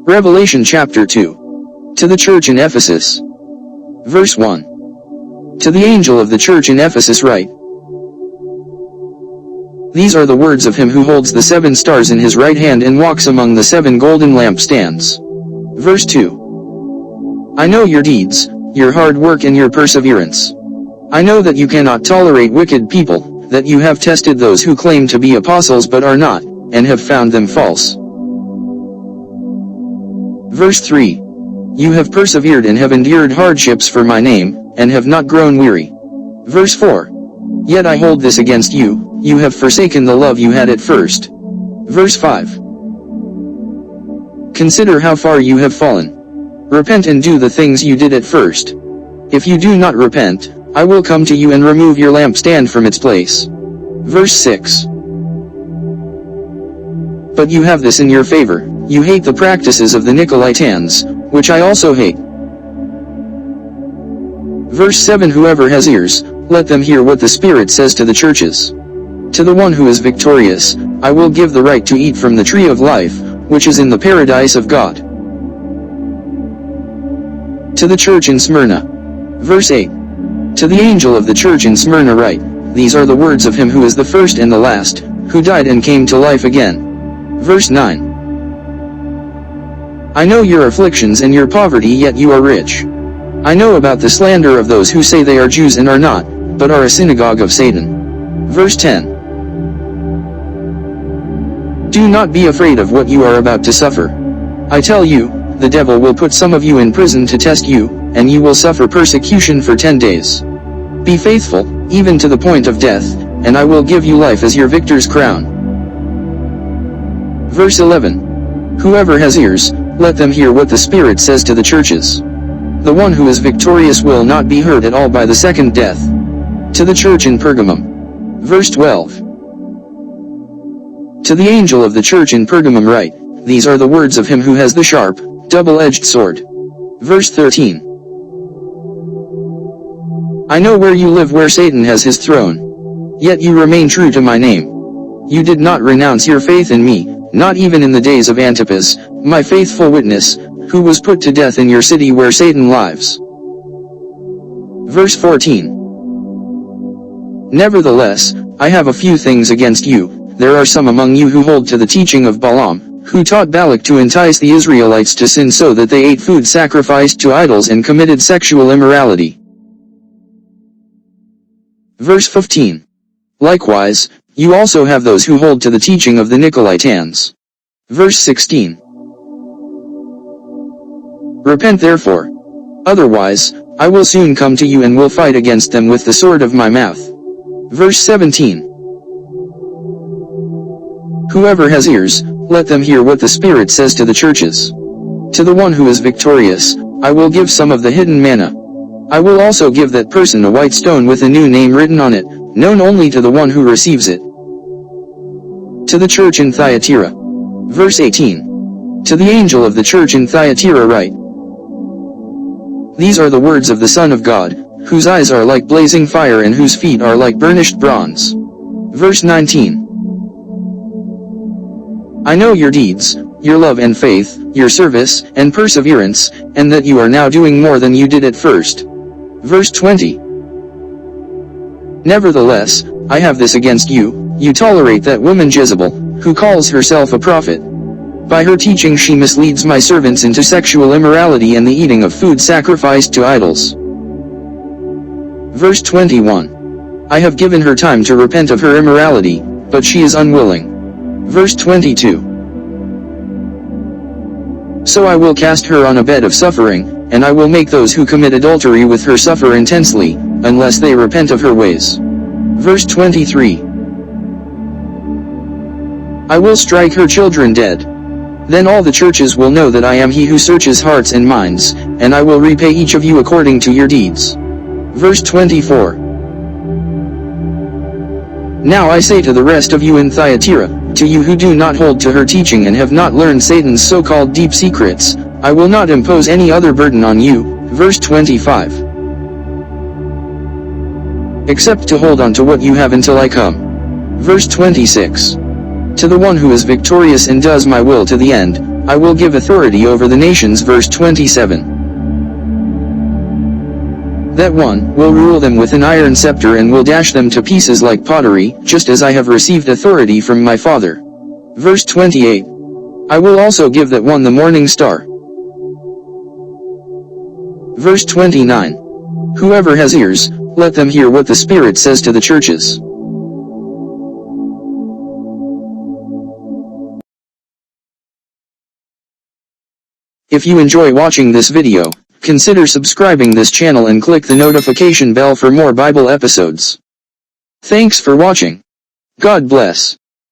Revelation chapter 2. To the church in Ephesus. Verse 1. To the angel of the church in Ephesus write. These are the words of him who holds the 7 stars in his right hand and walks among the 7 golden lampstands. Verse 2. I know your deeds, your hard work and your perseverance. I know that you cannot tolerate wicked people, that you have tested those who claim to be apostles but are not, and have found them false. Verse 3. You have persevered and have endured hardships for my name, and have not grown weary. Verse 4. Yet I hold this against you, you have forsaken the love you had at first. Verse 5. Consider how far you have fallen. Repent and do the things you did at first. If you do not repent, I will come to you and remove your lampstand from its place. Verse 6. But you have this in your favor, you hate the practices of the Nicolaitans, which I also hate. Verse 7. Whoever has ears, let them hear what the Spirit says to the churches. To the one who is victorious, I will give the right to eat from the tree of life, which is in the paradise of God. To the church in Smyrna. Verse 8. To the angel of the church in Smyrna write, these are the words of him who is the first and the last, who died and came to life again. Verse 9. I know your afflictions and your poverty, yet you are rich. I know about the slander of those who say they are Jews and are not, but are a synagogue of Satan. Verse 10. Do not be afraid of what you are about to suffer. I tell you, the devil will put some of you in prison to test you, and you will suffer persecution for 10 days. Be faithful, even to the point of death, and I will give you life as your victor's crown. Verse 11. Whoever has ears, let them hear what the Spirit says to the churches. The one who is victorious will not be hurt at all by the second death. To the church in Pergamum. Verse 12. To the angel of the church in Pergamum write, these are the words of him who has the sharp, double-edged sword. Verse 13. I know where you live, where Satan has his throne. Yet you remain true to my name. You did not renounce your faith in me, not even in the days of Antipas, my faithful witness, who was put to death in your city where Satan lives. Verse 14. Nevertheless, I have a few things against you. There are some among you who hold to the teaching of Balaam, who taught Balak to entice the Israelites to sin so that they ate food sacrificed to idols and committed sexual immorality. Verse 15. Likewise, you also have those who hold to the teaching of the Nicolaitans. Verse 16. Repent therefore. Otherwise, I will soon come to you and will fight against them with the sword of my mouth. Verse 17. Whoever has ears, let them hear what the Spirit says to the churches. To the one who is victorious, I will give some of the hidden manna. I will also give that person a white stone with a new name written on it, known only to the one who receives it. To the church in Thyatira. Verse 18. To the angel of the church in Thyatira write. These are the words of the Son of God, whose eyes are like blazing fire and whose feet are like burnished bronze. Verse 19. I know your deeds, your love and faith, your service and perseverance, and that you are now doing more than you did at first. Verse 20. Nevertheless, I have this against you, you tolerate that woman Jezebel, who calls herself a prophet. By her teaching she misleads my servants into sexual immorality and the eating of food sacrificed to idols. Verse 21. I have given her time to repent of her immorality, but she is unwilling. Verse 22. So I will cast her on a bed of suffering, and I will make those who commit adultery with her suffer intensely, unless they repent of her ways. Verse 23. I will strike her children dead. Then all the churches will know that I am he who searches hearts and minds, and I will repay each of you according to your deeds. Verse 24. Now I say to the rest of you in Thyatira, to you who do not hold to her teaching and have not learned Satan's so-called deep secrets, I will not impose any other burden on you. Verse 25. Except to hold on to what you have until I come. Verse 26. To the one who is victorious and does my will to the end, I will give authority over the nations. Verse 27. That one will rule them with an iron scepter and will dash them to pieces like pottery, just as I have received authority from my Father. Verse 28. I will also give that one the morning star. Verse 29. Whoever has ears, let them hear what the Spirit says to the churches. If you enjoy watching this video, consider subscribing this channel and click the notification bell for more Bible episodes. Thanks for watching. God bless.